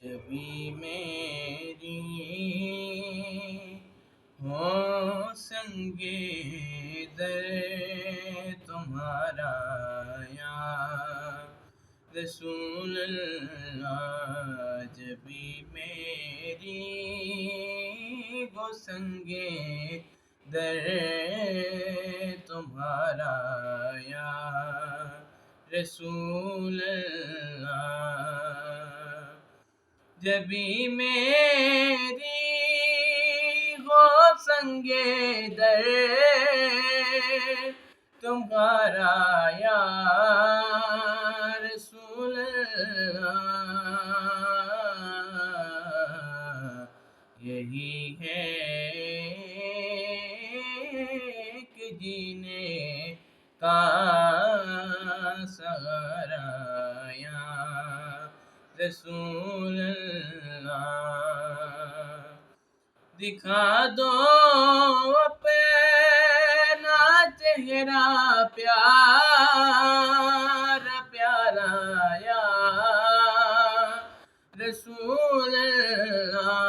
جبھی میری ہو سنگے در تمہارا یا رسول اللہ، جبھی میری ہو سنگے در تمہارا یا رسول اللہ، جبھی میری ہو سنگے در تمہارا یا رسول اللہ، یہی ہے کہ جینے کا سہارا یا رسول اللہ، دکھا دو اپنا چہرہ پیارا پیارا یا رسول اللہ،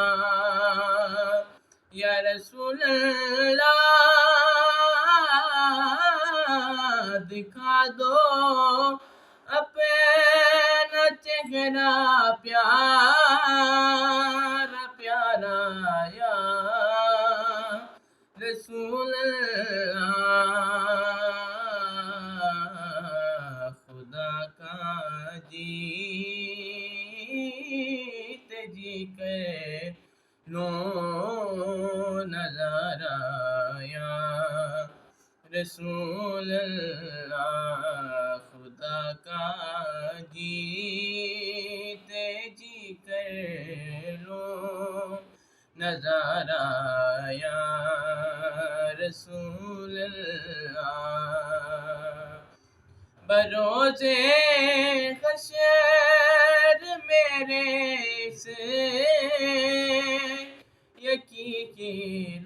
یا رسول اللہ، دکھا دو اپنا چہرہ پیارا پیارا یا رسول اللہ، خدا کا جیت جی کر لو نظارہ یا رسول اللہ، خدا کا جیت جی کر لو نظارہ یا رسول اللہ، بروز حشر میرے سے یکی کی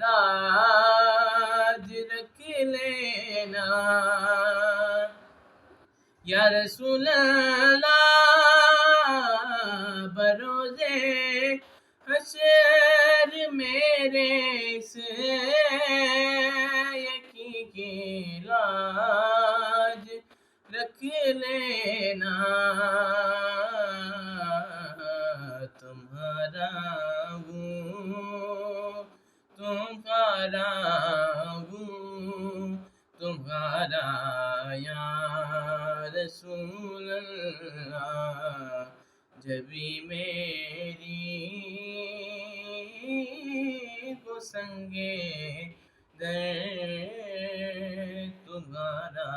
لاج رکھ لینا یا رسول اللہ، بروز حشر میرے سے یکی کی لاج رکھ لینا، تمہارا ہوں تمہارا ہوں تمہارا یا رسول اللہ، جبھی میری ہو سنگے در تمہارا